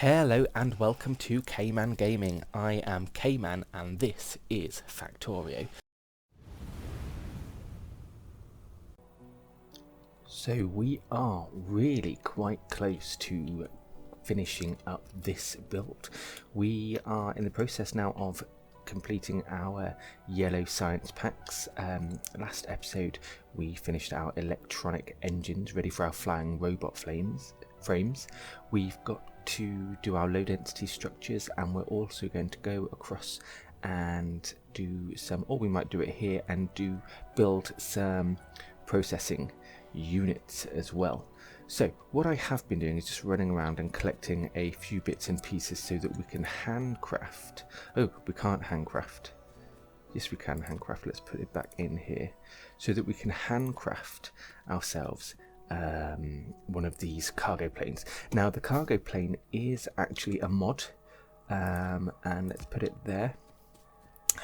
Hello and welcome to Kman Gaming. I am Kman and this is Factorio. So we are really quite close to finishing up this build. We are in the process now of completing our yellow science packs. Last episode we finished our electronic engines ready for our flying robot frames. We've got to do our low density structures, and we're also going to go across and do some, or we might do it here and build some processing units as well. So what I have been doing is just running around and collecting a few bits and pieces so that we can handcraft. Oh, we can't handcraft. Yes, we can handcraft. Let's put it back in here so that we can handcraft ourselves one of these cargo planes. Now the cargo plane is actually a mod, and let's put it there,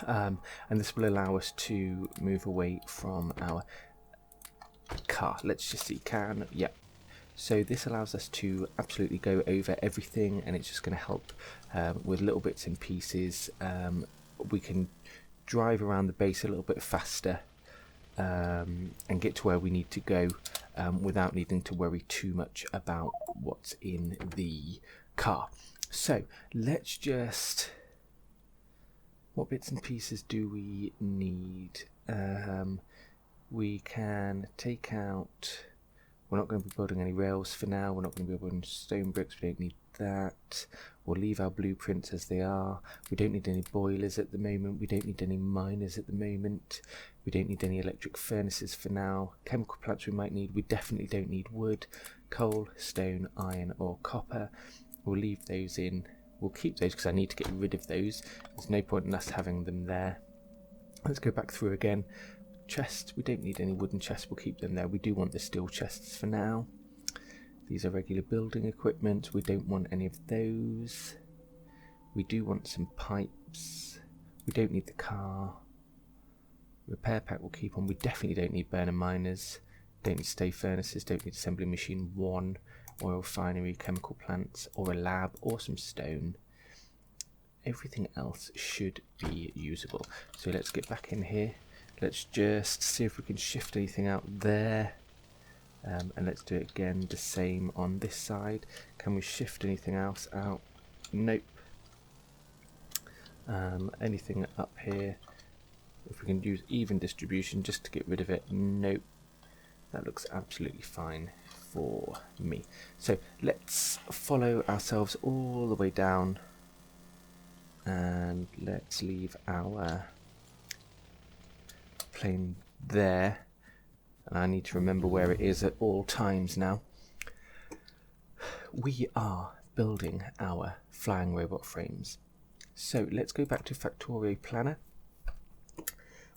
and this will allow us to move away from our car. Let's just see, so this allows us to absolutely go over everything, and it's just going to help with little bits and pieces. We can drive around the base a little bit faster and get to where we need to go without needing to worry too much about what's in the car. So let's just, what bits and pieces do we need? We can take out, we're not going to be building any rails for now, we're not going to be building stone bricks, we don't need that. We'll leave our blueprints as they are. We don't need any boilers at the moment, we don't need any miners at the moment, we don't need any electric furnaces for now. Chemical plants we might need, we definitely don't need wood, coal, stone, iron or copper. We'll leave those in, we'll keep those because I need to get rid of those, there's no point in us having them there. Let's go back through again. Chests, we don't need any wooden chests, we'll keep them there. We do want the steel chests for now. These are regular building equipment, we don't want any of those. We do want some pipes, we don't need the car. Repair pack we'll keep on, we definitely don't need burner miners, don't need stay furnaces, don't need assembly machine 1, oil refinery, chemical plants, or a lab, or some stone. Everything else should be usable. So let's get back in here. Let's just see if we can shift anything out there, and let's do it again the same on this side. Can we shift anything else out? Nope. Anything up here, if we can use even distribution just to get rid of it? Nope. That looks absolutely fine for me. So let's follow ourselves all the way down, and let's leave our plane there, and I need to remember where it is at all times now. We are building our flying robot frames, so let's go back to Factorio Planner.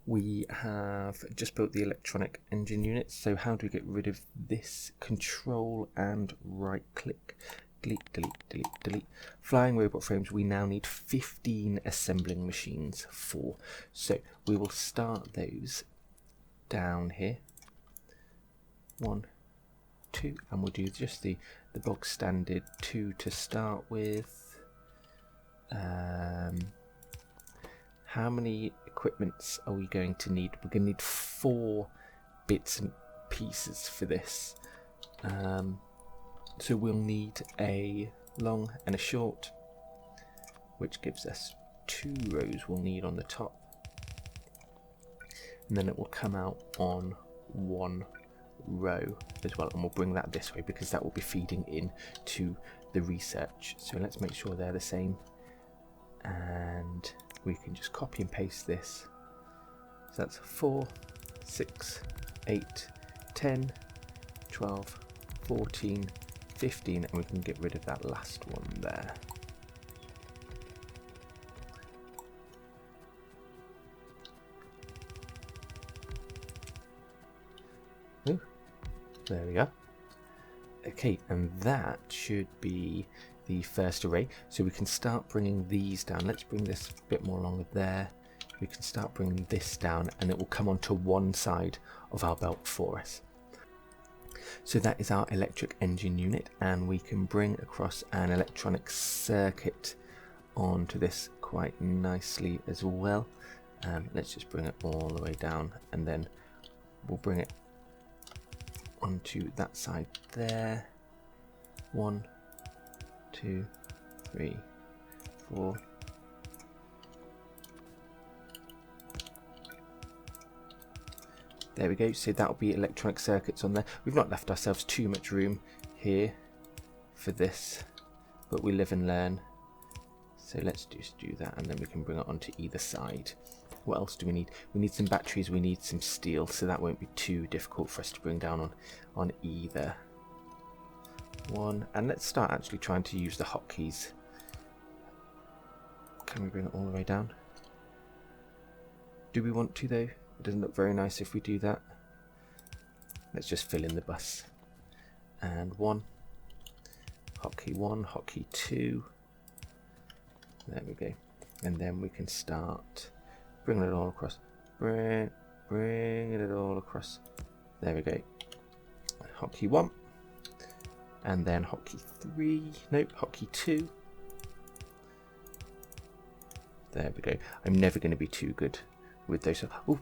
We have just built the electronic engine units, so how do we get rid of this? Control and right click, delete, delete, delete, delete. Flying robot frames we now need 15 assembling machines for, so we will start those down here. 1, 2, and we'll do just the bog standard 2 to start with. How many equipments are we going to need? We're going to need 4 bits and pieces for this. So we'll need a long and a short, which gives us 2 rows we'll need on the top, and then it will come out on 1 row as well, and we'll bring that this way because that will be feeding in to the research. So let's make sure they're the same, and we can just copy and paste this. So that's 4, 6, 8, 10, 12, 14, 15, and we can get rid of that last one there. Ooh, there we go. Okay, and that should be the first array, so we can start bringing these down. Let's bring this a bit more along there. We can start bringing this down, and it will come onto one side of our belt for us. So that is our electric engine unit, and we can bring across an electronic circuit onto this quite nicely as well. Let's just bring it all the way down, and then we'll bring it onto that side there. 1, 2, 3, 4. There we go. So that'll be electronic circuits on there. We've not left ourselves too much room here for this, but we live and learn. So let's just do that, and then we can bring it onto either side. What else do we need? We need some batteries, we need some steel, so that won't be too difficult for us to bring down on either one. And let's start actually trying to use the hotkeys. Can we bring it all the way down? Do we want to though? It doesn't look very nice if we do that. Let's just fill in the bus. And 1, hotkey 1, hotkey 2. There we go. And then we can start bringing it all across. Bring it all across. There we go. Hotkey 1. And then hotkey 3. Nope, hotkey 2. There we go. I'm never going to be too good with those. Ooh.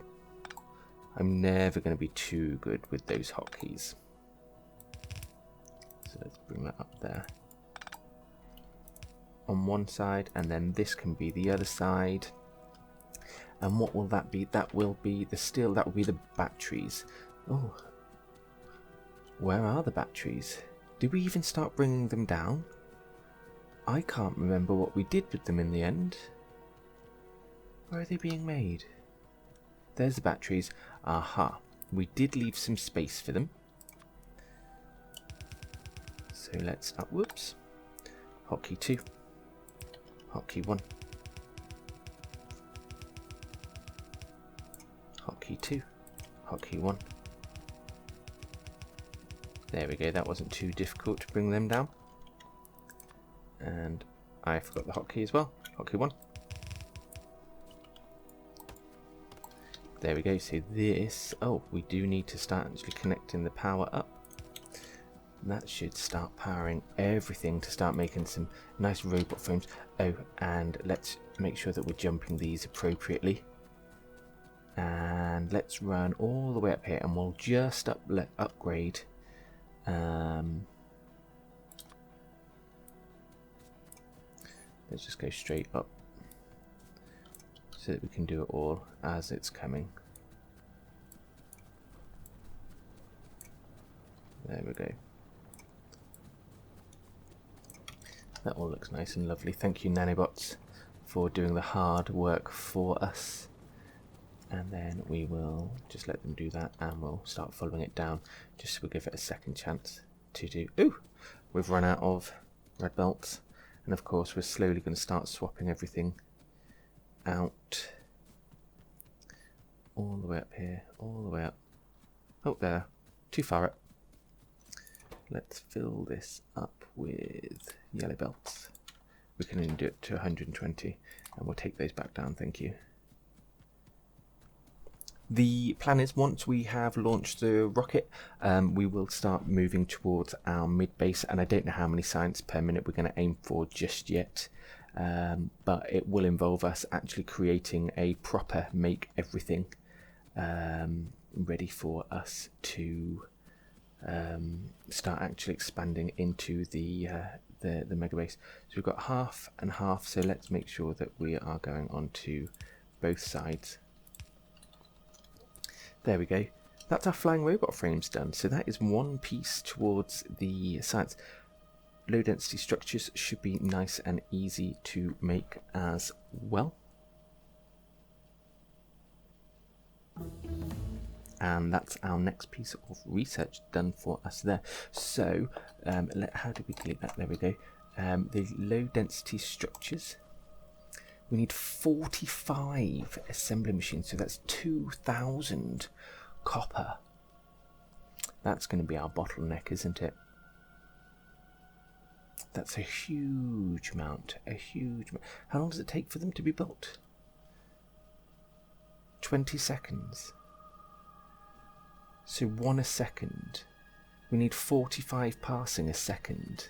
I'm never going to be too good with those hotkeys. So let's bring that up there. On one side, and then this can be the other side. And what will that be? That will be the steel. That will be the batteries. Oh, where are the batteries? Did we even start bringing them down? I can't remember what we did with them in the end. Where are they being made? There's the batteries. Aha, we did leave some space for them. So let's up. Whoops. Hotkey 2. Hotkey 1. Hotkey 2. Hotkey 1. There we go. That wasn't too difficult to bring them down. And I forgot the hotkey as well. Hotkey 1. There we go. So this, oh, we do need to start actually connecting the power up. That should start powering everything to start making some nice robot frames. Oh, and let's make sure that we're jumping these appropriately. And let's run all the way up here, and we'll just upgrade. Let's just go straight up, so that we can do it all as it's coming. There we go. That all looks nice and lovely. Thank you, nanobots, for doing the hard work for us. And then we will just let them do that, and we'll start following it down, just so we'll give it a second chance to do. Ooh, we've run out of red belts, and of course we're slowly going to start swapping everything out. All the way up here, all the way up. Oh, there, too far up. Let's fill this up with yellow belts. We can only do it to 120, and we'll take those back down, thank you. The plan is, once we have launched the rocket, we will start moving towards our mid-base, and I don't know how many science per minute we're going to aim for just yet, but it will involve us actually creating a proper make everything ready for us to start actually expanding into the Megabase. So we've got half and half, so let's make sure that we are going onto both sides. There we go. That's our flying robot frames done. So that is one piece towards the science. Low density structures should be nice and easy to make as well. And that's our next piece of research done for us there. So how do we delete that? There we go. The low density structures. We need 45 assembly machines, so that's 2,000 copper. That's going to be our bottleneck, isn't it? That's a huge amount, How long does it take for them to be built? 20 seconds. So 1 a second. We need 45 passing a second,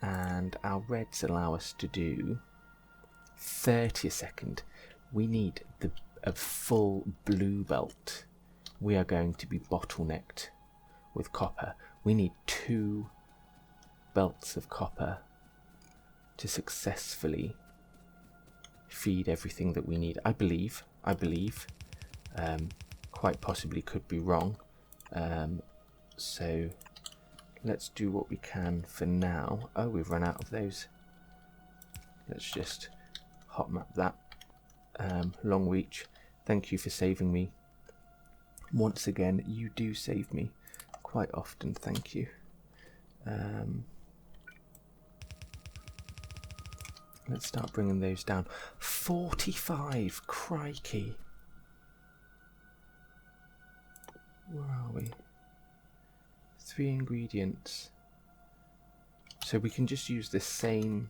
and our reds allow us to do 30 a second. We need a full blue belt. We are going to be bottlenecked with copper. We need 2 belts of copper to successfully feed everything that we need. I believe, quite possibly could be wrong. So let's do what we can for now. Oh, we've run out of those. Let's just hot map that. Long reach, thank you for saving me. Once again, you do save me quite often, thank you. Let's start bringing those down. 45, crikey. Where are we? 3 ingredients. So we can just use the same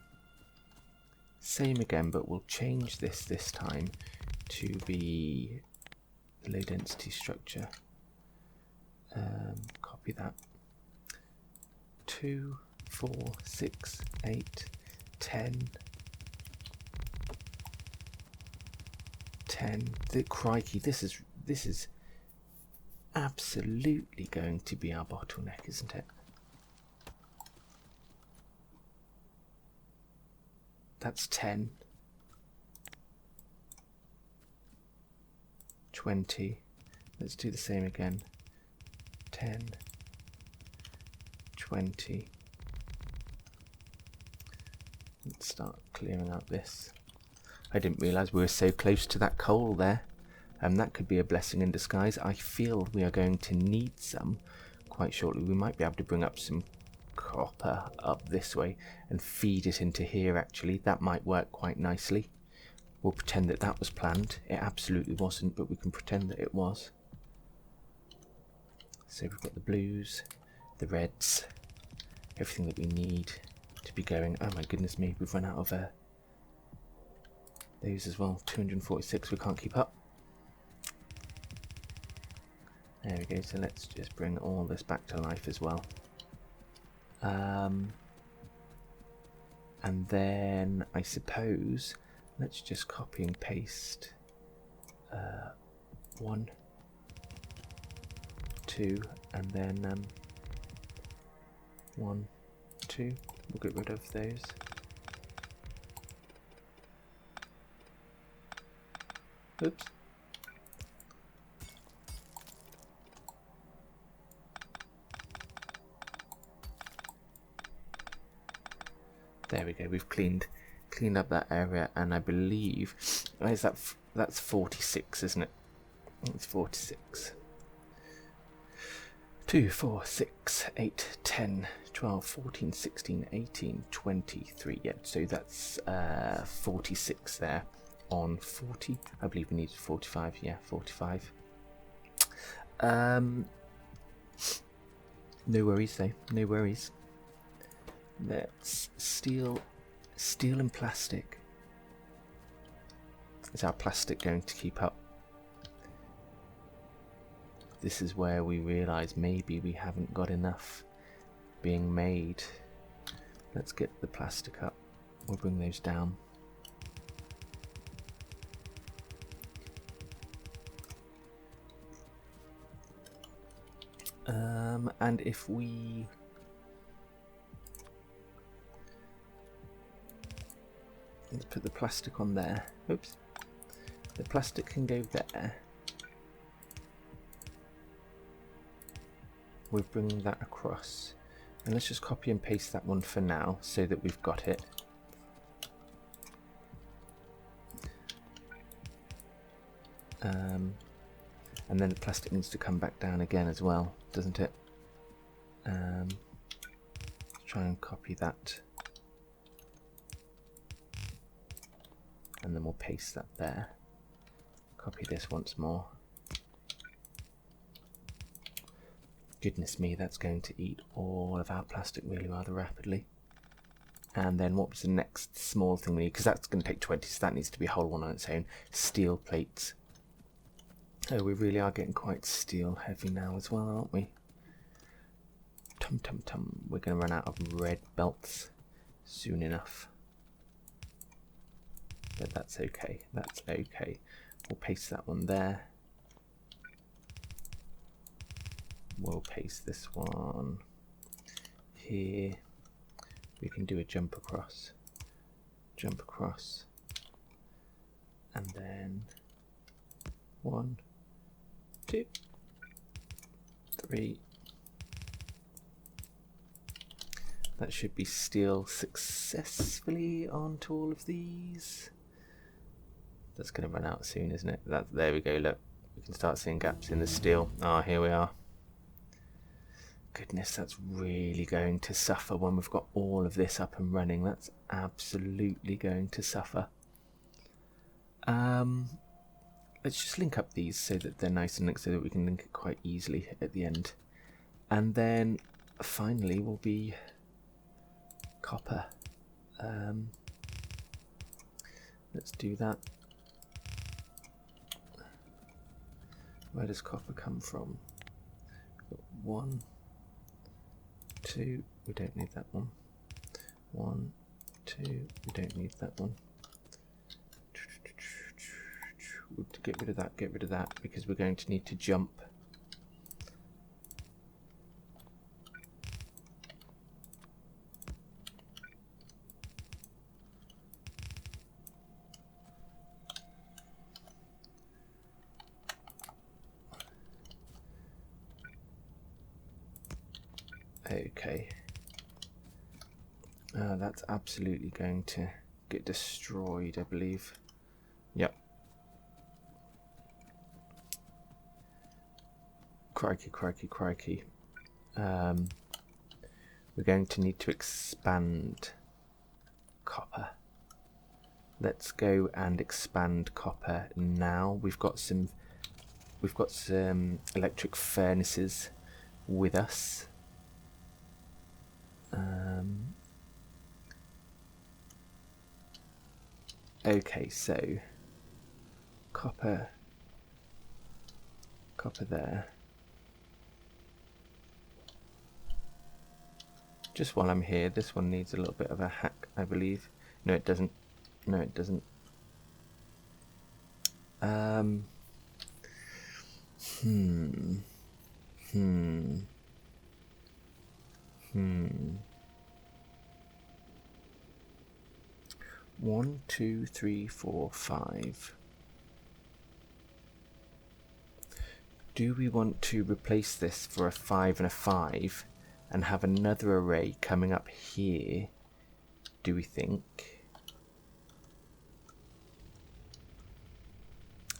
again, but we'll change this time to be low density structure. Copy that. 2, 4, 6, 8, 10. 10. Crikey, this is absolutely going to be our bottleneck, isn't it? That's 10. 20. Let's do the same again. 10. 20. Let's start clearing out this. I didn't realise we were so close to that coal there. That could be a blessing in disguise. I feel we are going to need some quite shortly. We might be able to bring up some copper up this way and feed it into here actually. That might work quite nicely. We'll pretend that that was planned. It absolutely wasn't, but we can pretend that it was. So we've got the blues, the reds, everything that we need to be going. Oh my goodness me, we've run out of those as well. 246, we can't keep up. There we go, so let's just bring all this back to life as well. And then I suppose let's just copy and paste 1, 2, and then 1, 2. We'll get rid of those. Oops. There we go. We've cleaned up that area, and I believe that's 46, isn't it? It's 46. 2, 4, 6, 8, 10, 12, 14, 16, 18, 23. Yep. So that's 46 there on 40. I believe we needed 45. Yeah, 45. No worries though. No worries. Let's steel and plastic. Is our plastic going to keep up? This is where we realise maybe we haven't got enough being made. Let's get the plastic up. We'll bring those down. And if we let's put the plastic on there. Oops. The plastic can go there. We're bringing that across. And let's just copy and paste that one for now so that we've got it. And then the plastic needs to come back down again as well, doesn't it? Let's try and copy that. And then we'll paste that there. Copy this once more. Goodness me, that's going to eat all of our plastic really rather rapidly. And then what was the next small thing we need? Because that's going to take 20, so that needs to be a whole one on its own. Steel plates. Oh, we really are getting quite steel heavy now as well, aren't we? We're going to run out of red belts soon enough. But that's okay. That's okay. We'll paste that one there. We'll paste this one here. We can do a jump across, and then 1, 2, 3. That should be steel successfully onto all of these. That's going to run out soon, isn't it? There we go, look. We can start seeing gaps in the steel. Ah, here we are. Goodness, that's really going to suffer when we've got all of this up and running. That's absolutely going to suffer. Let's just link up these so that they're nice and linked, so that we can link it quite easily at the end. And then finally will be copper. Let's do that. Where does copper come from? 1, 2, we don't need that one. 1, 2, we don't need that one. To get rid of that, because we're going to need to jump. Okay. That's absolutely going to get destroyed, I believe. Yep. Crikey, crikey, crikey. We're going to need to expand copper. Let's go and expand copper now. We've got some electric furnaces with us. Okay, so copper there. Just while I'm here, this one needs a little bit of a hack, I believe. No, it doesn't. No, it doesn't. 1, 2, 3, 4, 5. Do we want to replace this for a 5 and a 5 and have another array coming up here? Do we think?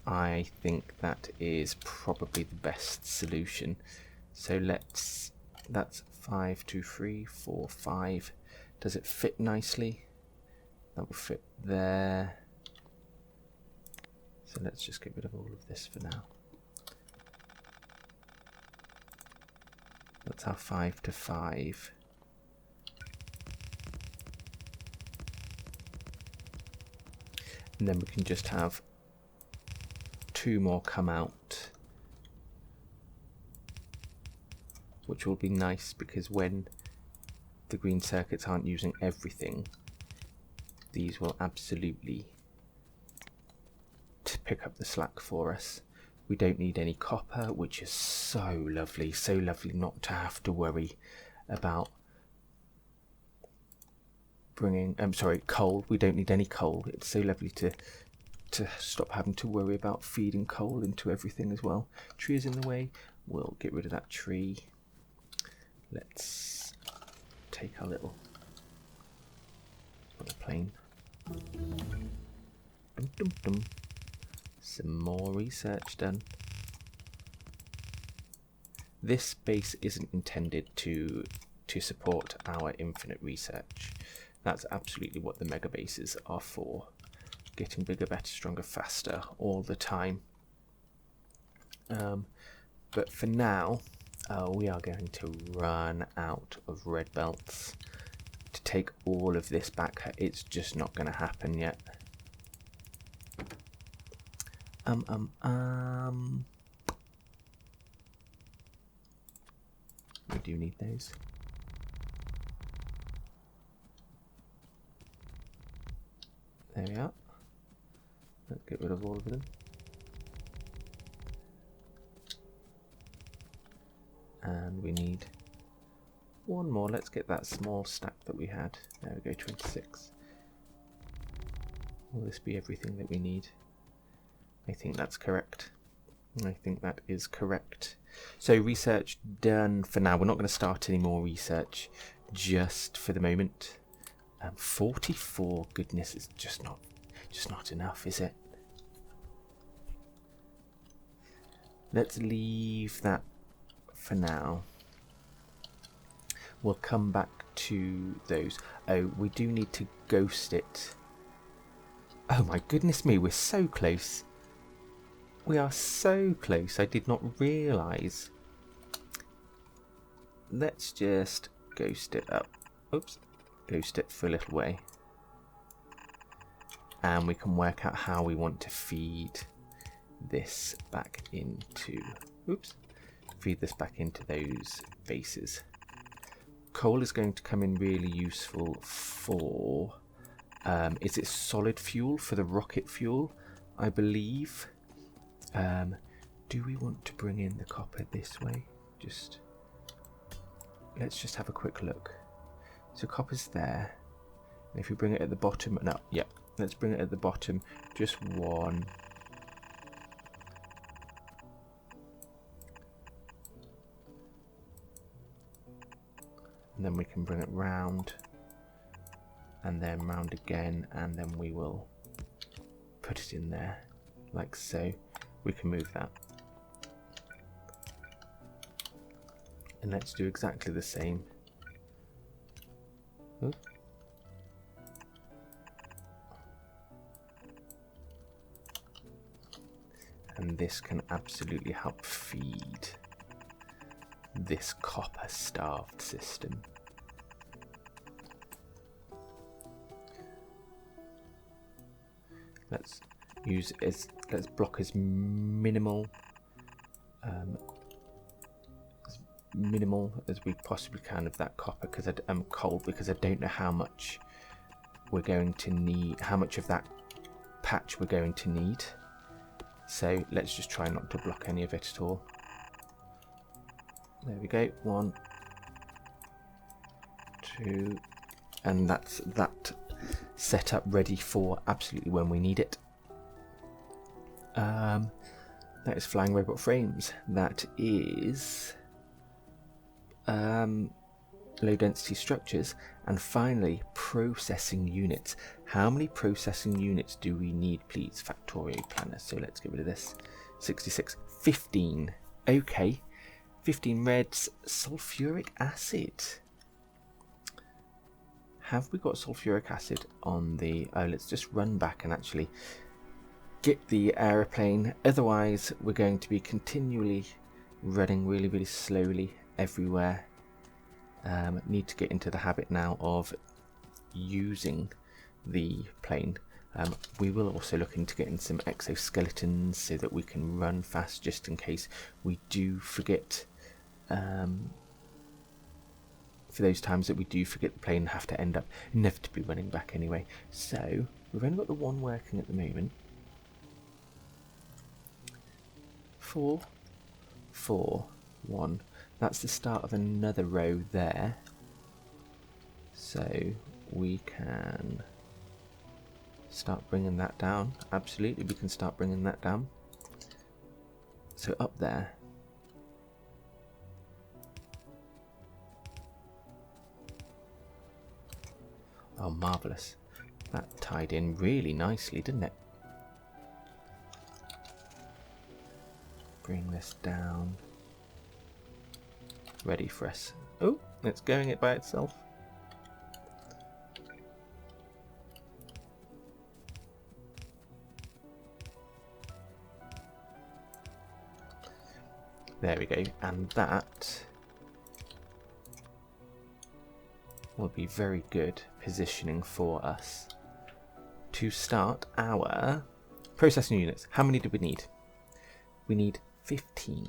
I think that is probably the best solution. So that's 5, 2, 3, 4, 5. Does it fit nicely? That will fit there. So let's just get rid of all of this for now. That's our 5 to 5. And then we can just have 2 more come out, which will be nice because when the green circuits aren't using everything, these will absolutely pick up the slack for us. We don't need any copper, which is so lovely not to have to worry about bringing, coal. We don't need any coal. It's so lovely to stop having to worry about feeding coal into everything as well. Tree is in the way. We'll get rid of that tree. Let's take our little plane. Dum, dum, dum. Some more research done. This base isn't intended to support our infinite research. That's absolutely what the megabases are for. Getting bigger, better, stronger, faster all the time. But for now, we are going to run out of red belts. To take all of this back, it's just not going to happen yet. We do need those. There we are. Let's get rid of all of them. And we need one more. Let's get that small stack that we had. There we go, 26. Will this be everything that we need? I think that's correct. I think that is correct. So research done for now. We're not going to start any more research just for the moment. 44, goodness, it's just not enough, is it? Let's leave that for now. We'll come back to those. Oh, we do need to ghost it. Oh my goodness me, we're so close. We are so close. I did not realise. Let's just ghost it up. Oops. Ghost it for a little way. And we can work out how we want to feed this back into... Oops. Feed this back into those bases. Coal is going to come in really useful for... is it solid fuel for the rocket fuel? I believe. Do we want to bring in the copper this way? Let's just have a quick look. So copper's there. And if we bring it at the bottom, no, yeah, let's bring it at the bottom. Just one. And then we can bring it round. And then round again. And then we will put it in there. Like so. We can move that. And let's do exactly the same. Ooh. And this can absolutely help feed this copper-starved system. Let's block as minimal as we possibly can of that copper, because coal, because I don't know how much we're going to need, how much of that patch we're going to need. So let's just try not to block any of it at all. There we go. 1, 2, and that's that set up ready for absolutely when we need it. That is flying robot frames. That is low density structures, and finally processing units. How many processing units do we need, please, Factorio planner? So let's get rid of this. 66, 15. Okay, 15 reds. Sulfuric acid. Have we got sulfuric acid on the... Oh, let's just run back and actually get the aeroplane. Otherwise, we're going to be continually running really, really slowly everywhere. Need to get into the habit now of using the plane. We will also look into getting some exoskeletons so that we can run fast, just in case we do forget. For those times that we do forget the plane and have to end up inevitably running back anyway. So we've only got the one working at the moment. 4, 4, 1. That's the start of another row there. So we can start bringing that down. Absolutely, we can start bringing that down. So up there. Oh, marvellous. That tied in really nicely, didn't it? Bring this down. Ready for us. Oh, it's going it by itself. There we go. And that will be very good positioning for us to start our processing units. How many do we need? We need 15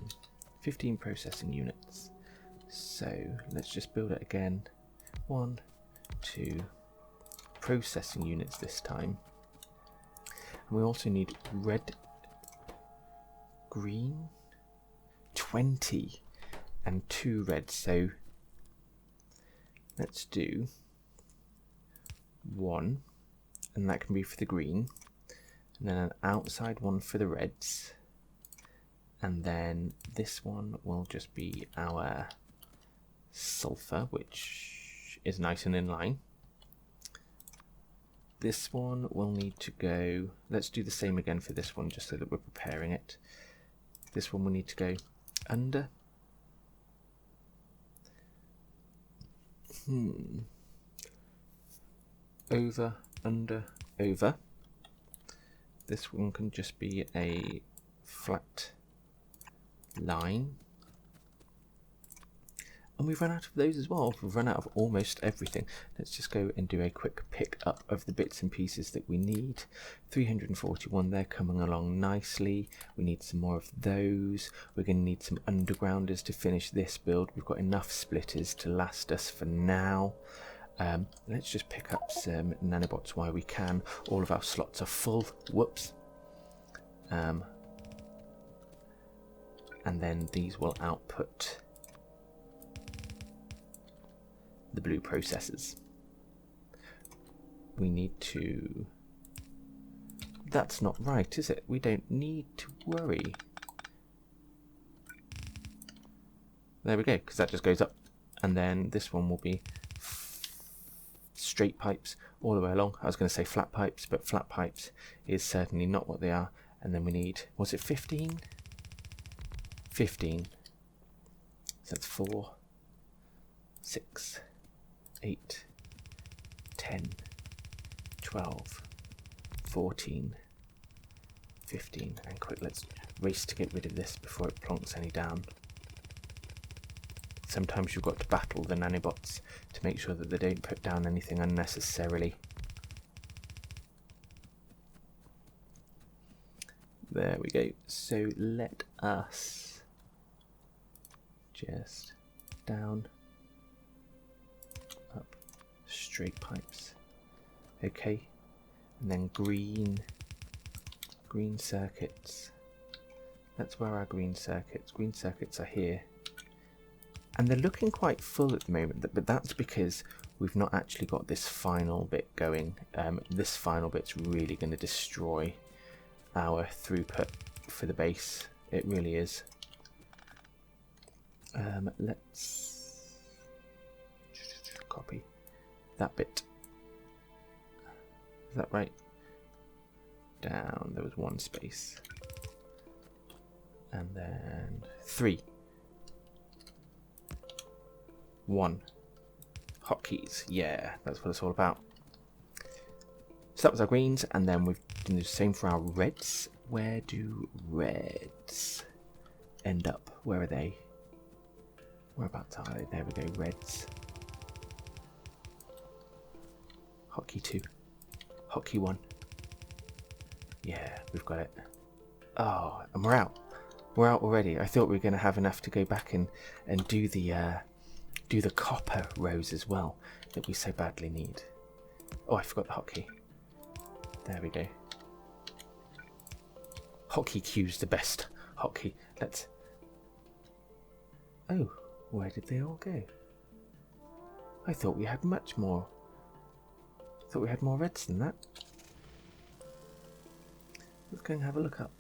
processing units. So let's just build it again. 1, 2 processing units this time. And we also need red, green, 20 and 2 reds. So let's do 1, and that can be for the green, and then an outside one for the reds, and then this one will just be our sulfur, which is nice and in line. This one will need to go, let's do the same again for this one just so that we're preparing it. This one will need to go under. Over, under, over. This one can just be a flat line. And we've run out of those as well. We've run out of almost everything. Let's just go and do a quick pick up of the bits and pieces that we need. 341 there, coming along nicely. We need some more of those. We're going to need some undergrounders to finish this build. We've got enough splitters to last us for now. Let's just pick up some nanobots while we can. All of our slots are full. Whoops. And then these will output the blue processors. We need to... That's not right, is it? We don't need to worry. There we go, because that just goes up. And then this one will be straight pipes all the way along. I was going to say flat pipes, but flat pipes is certainly not what they are. And then we need, was it 15? 15. So that's 4, 6, 8, 10, 12, 14, 15, and quick, let's race to get rid of this before it plonks any down. Sometimes you've got to battle the nanobots to make sure that they don't put down anything unnecessarily. There we go. So let us just down, up, straight pipes. Okay, and then green circuits. That's where our green circuits are here. And they're looking quite full at the moment, but that's because we've not actually got this final bit going. This final bit's really going to destroy our throughput for the base. It really is. Let's copy that bit. Is that right? Down, there was 1 space. And then 3. 1. Hotkeys, yeah, that's what it's all about. So that was our greens, and then we've done the same for our reds. Where do reds end up? Where are they? Whereabouts are they? There we go, reds. Hotkey 2. Hotkey 1. Yeah, we've got it. Oh, and we're out. We're out already. I thought we were going to have enough to go back and do the copper rows as well that we so badly need. Oh, I forgot the hotkey. There we go. Hotkey Q's the best hotkey. Let's... Oh, where did they all go? I thought we had much more. I thought we had more reds than that. Let's go and have a look up.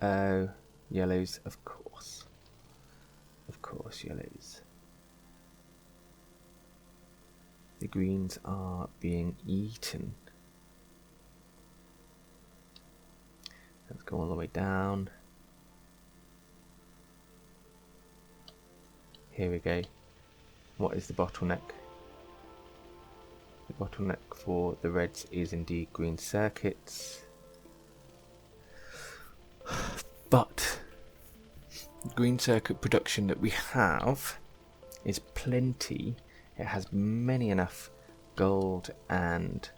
Oh, yellows, of course. Of course, yellows. The greens are being eaten. Let's go all the way down. Here we go. What is the bottleneck? The bottleneck for the reds is indeed green circuits. But the green circuit production that we have is plenty. It has many enough gold and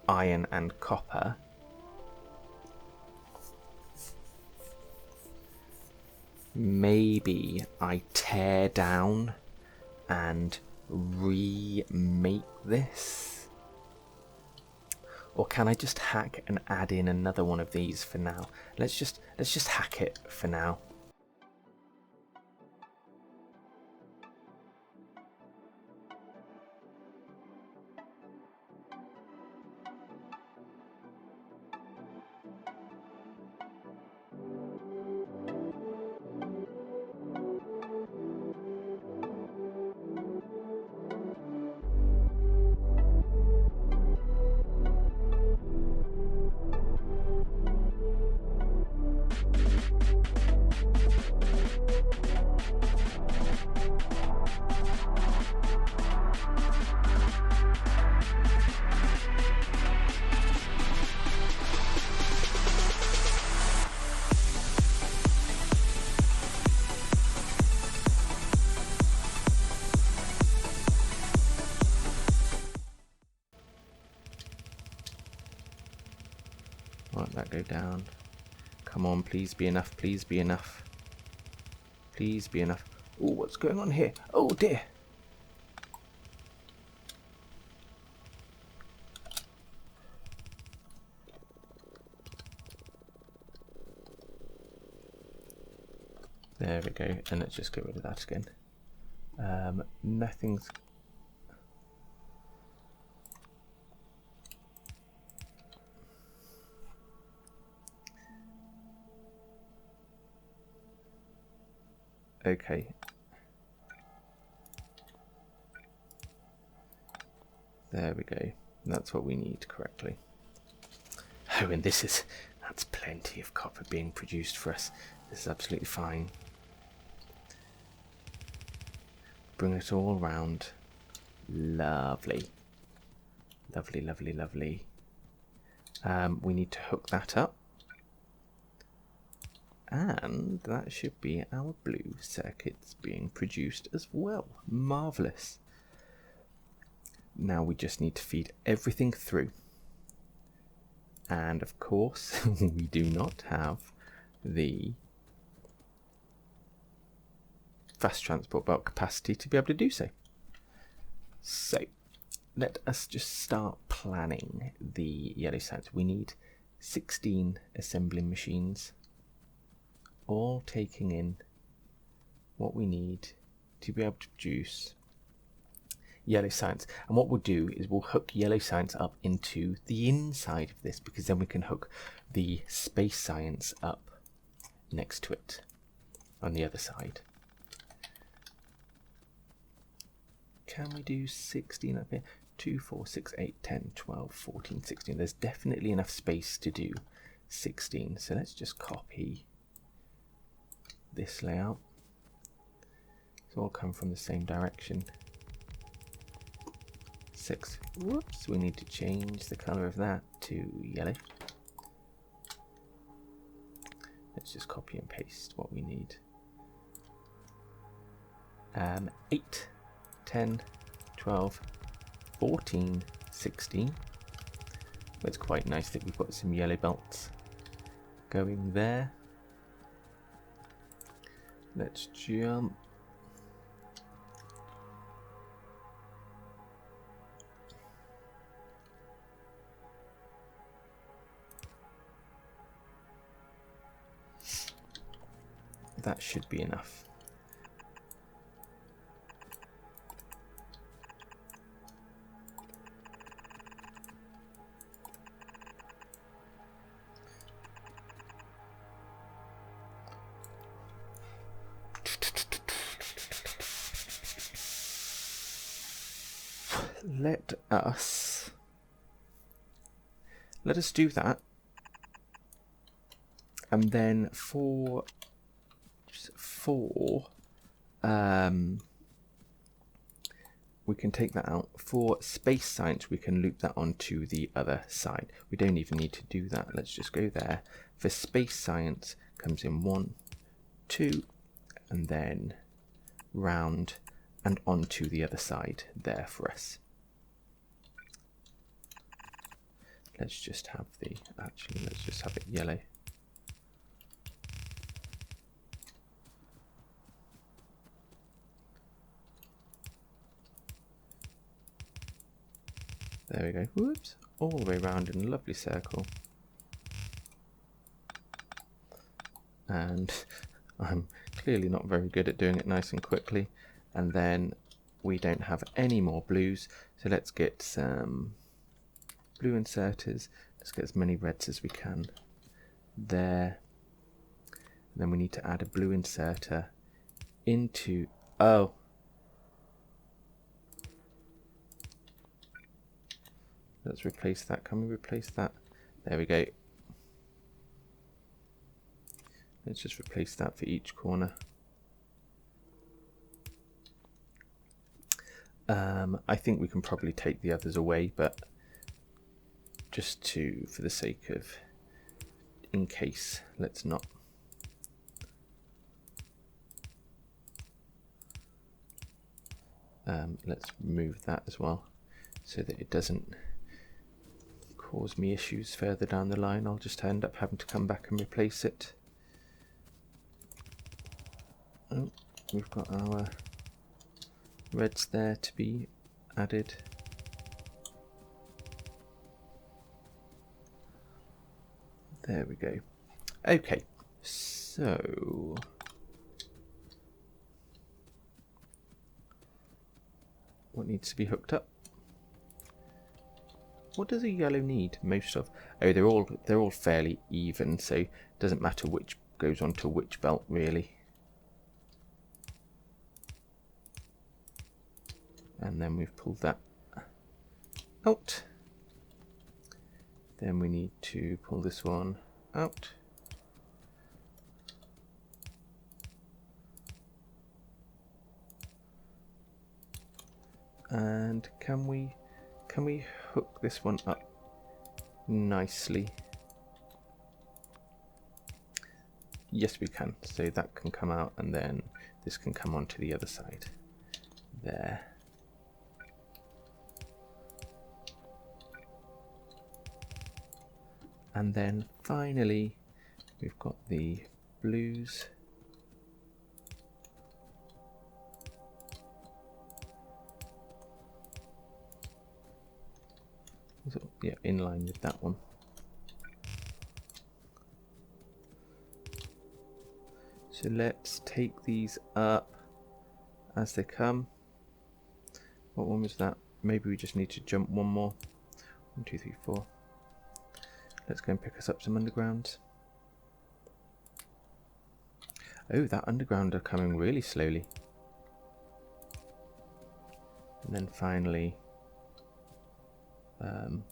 iron and copper. Maybe I tear down and remake this, Or can I just hack and add in another one of these for now? Let's just hack it for now. Won't that go down? Come on, please be enough, please be enough. Please be enough. Oh, what's going on here? Oh dear. There we go, and let's just get rid of that again. Nothing's... Okay. There we go. That's what we need correctly. Oh, and that's plenty of copper being produced for us. This is absolutely fine. Bring it all around. Lovely. Lovely, lovely, lovely. We need to hook that up. And that should be our blue circuits being produced as well. Marvellous. Now we just need to feed everything through. And of course, we do not have the fast transport belt capacity to be able to do so. So let us just start planning the yellow science. We need 16 assembling machines, all taking in what we need to be able to produce yellow science. And what we'll do is we'll hook yellow science up into the inside of this, because then we can hook the space science up next to it on the other side. Can we do 16 up here? 2, 4, 6, 8, 10, 12, 14, 16. There's definitely enough space to do 16. So let's just copy this layout. It's all come from the same direction. 6. Whoops, we need to change the color of that to yellow. Let's just copy and paste what we need. 8, 10, 12, 14, 16. It's quite nice that we've got some yellow belts going there. Let's jump. That should be enough. Let us do that, and then for we can take that out. For space science, we can loop that onto the other side. We don't even need to do that. Let's just go there. For space science, comes in 1, 2, and then round and onto the other side there for us. Let's just have let's just have it yellow. There we go. Whoops. all the way around in a lovely circle. And I'm clearly not very good at doing it nice and quickly. And then we don't have any more blues, so let's get some blue inserters. Let's get as many reds as we can there. And then we need to add a blue inserter into... oh, let's replace that. Can we replace that? There we go. Let's just replace that for each corner. I think we can probably take the others away, but just for the sake of, in case, let's not. Let's remove that as well, so that it doesn't cause me issues further down the line. I'll just end up having to come back and replace it. Oh, we've got our reds there to be added. There we go. Okay, so what needs to be hooked up? What does a yellow need most of? Oh, they're all fairly even, so it doesn't matter which goes onto which belt really. And then we've pulled that out. Then we need to pull this one out. And can we hook this one up nicely? Yes, we can. So that can come out, and then this can come onto the other side. There. And then finally, we've got the blues. So, yeah, in line with that one. So let's take these up as they come. What one was that? Maybe we just need to jump one more. 1, 2, 3, 4. Let's go and pick us up some undergrounds. Oh, that underground are coming really slowly. And then finally, 1,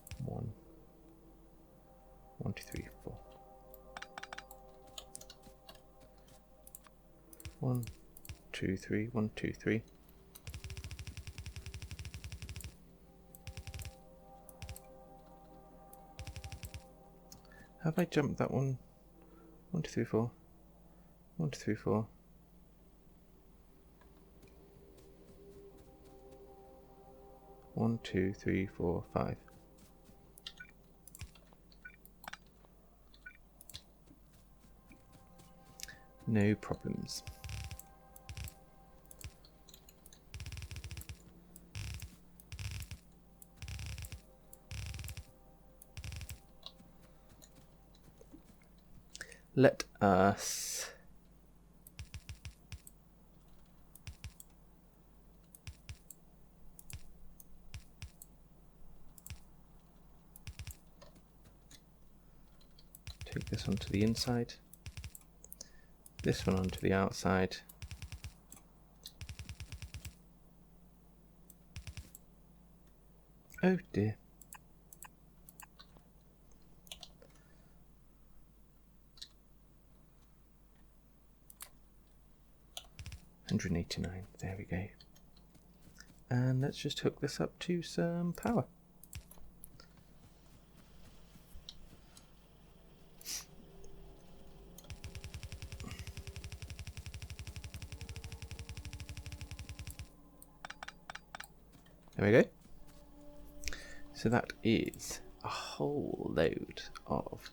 2, 3, 4. 1, 2, 3, 1, 2, 3. Have I jumped that one? 1, 2, 3, 4. 1, 2, 3, 4. 1, 2, 3, 4, 5. No problems. Let us take this onto the inside, this one onto the outside. Oh dear. $189, there we go. And let's just hook this up to some power. There we go. So that is a whole load of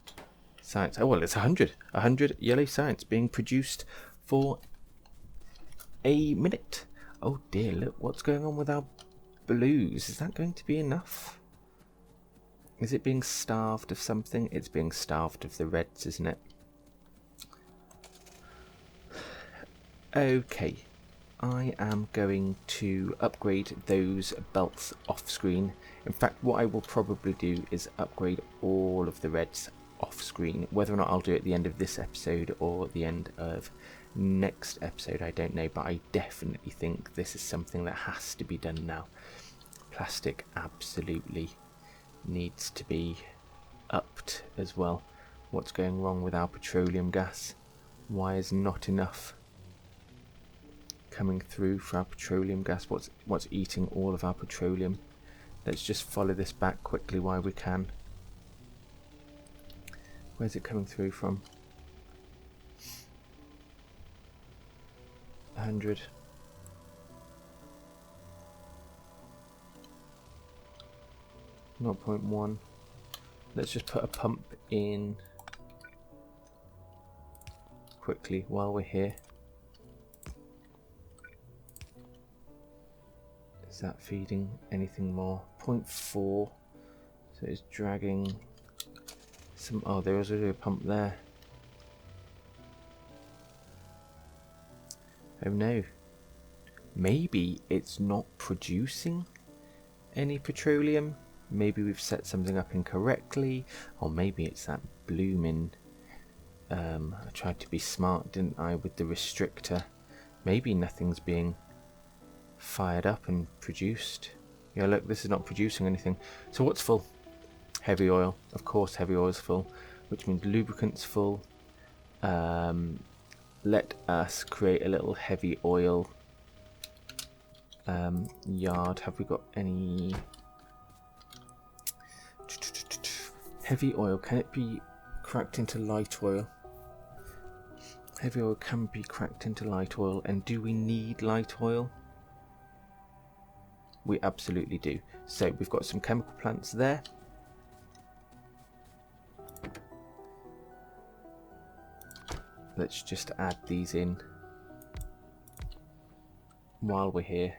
science. Oh well, it's 100 yellow science being produced for a minute. Oh dear, look what's going on with our blues. Is that going to be enough? Is it being starved of something? It's being starved of the reds, isn't it? Okay, I am going to upgrade those belts off screen. In fact, what I will probably do is upgrade all of the reds off screen. Whether or not I'll do it at the end of this episode or the end of next episode, I don't know, but I definitely think this is something that has to be done now. Plastic absolutely needs to be upped as well. What's going wrong with our petroleum gas? Why is not enough coming through for our petroleum gas? What's eating all of our petroleum? Let's just follow this back quickly while we can. Where's it coming through from? 100. Not 0.1. Let's just put a pump in quickly while we're here. Is that feeding anything more? 0.4. So it's dragging some. Oh, there was already a pump there. Oh no. Maybe it's not producing any petroleum. Maybe we've set something up incorrectly, or maybe it's that blooming. I tried to be smart, didn't I, with the restrictor? Maybe nothing's being fired up and produced. Yeah, look, this is not producing anything. So what's full? Heavy oil. Of course, heavy oil is full, which means lubricant's full. Let us create a little heavy oil yard. Have we got any heavy oil? Can it be cracked into light oil? Heavy oil can be cracked into light oil. And do we need light oil? We absolutely do. So we've got some chemical plants there. Let's just add these in while we're here.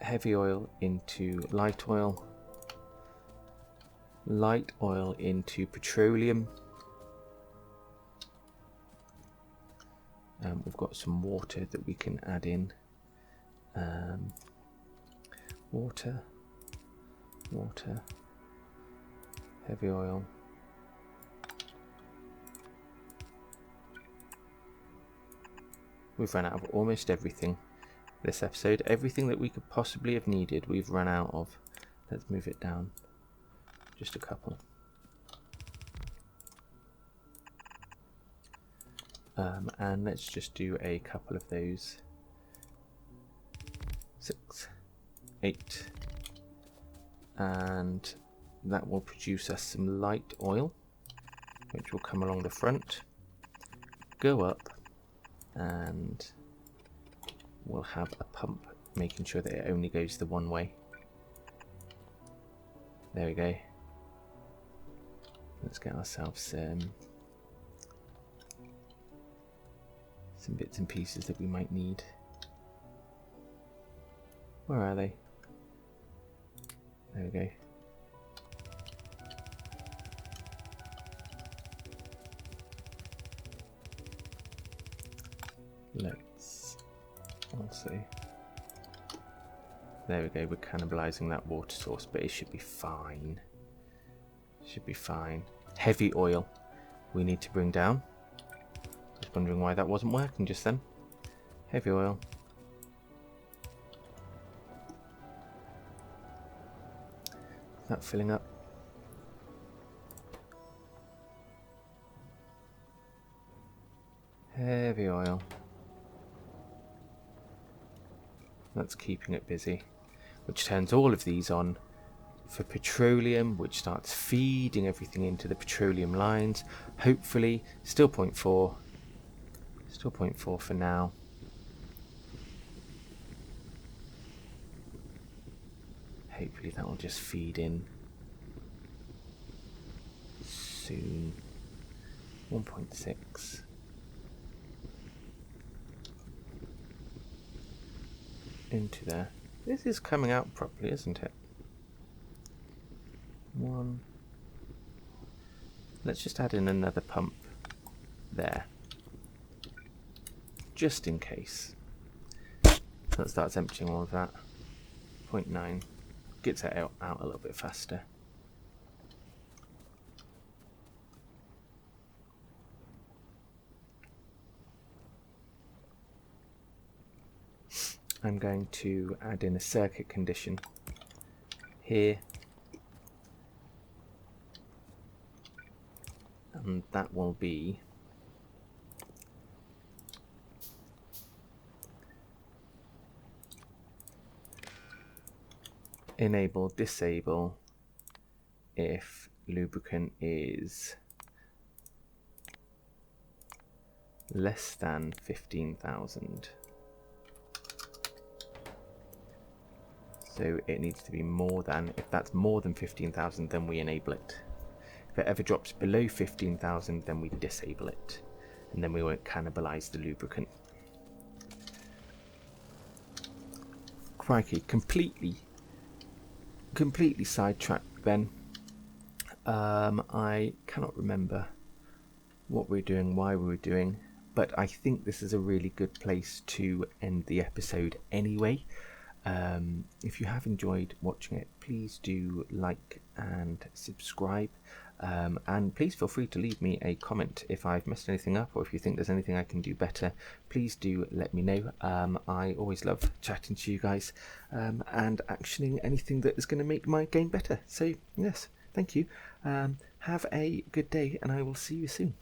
Heavy oil into light oil. Light oil into petroleum. We've got some water that we can add in. Water, heavy oil. We've run out of almost everything this episode. Everything that we could possibly have needed, we've run out of. Let's move it down just a couple. And let's just do a couple of those. 6, 8, and that will produce us some light oil, which will come along the front, go up, and we'll have a pump making sure that it only goes the one way. There we go. Let's get ourselves some bits and pieces that we might need. Where are they? There we go. Let's also. There we go. We're cannibalizing that water source, but it should be fine. Should be fine. Heavy oil we need to bring down. Just wondering why that wasn't working just then. Heavy oil. Is that filling up? Heavy oil. That's keeping it busy, which turns all of these on for petroleum, which starts feeding everything into the petroleum lines. Hopefully, still 0.4. Still 0.4 for now. Hopefully that will just feed in soon. 1.6. Into there. This is coming out properly, isn't it? Let's just add in another pump there, just in case. That starts emptying all of that. 0.9 gets it out a little bit faster. I'm going to add in a circuit condition here, and that will be enable, disable if lubricant is less than 15,000. So it needs to be more than, if that's more than 15,000, then we enable it. If it ever drops below 15,000, then we disable it, and then we won't cannibalize the lubricant. Crikey, completely sidetracked then. I cannot remember what we're doing, why we were doing, but I think this is a really good place to end the episode anyway. If you have enjoyed watching it, please do like and subscribe, and please feel free to leave me a comment if I've messed anything up, or if you think there's anything I can do better. Please do let me know. I always love chatting to you guys, and actioning anything that is going to make my game better. So yes, thank you. Have a good day, and I will see you soon.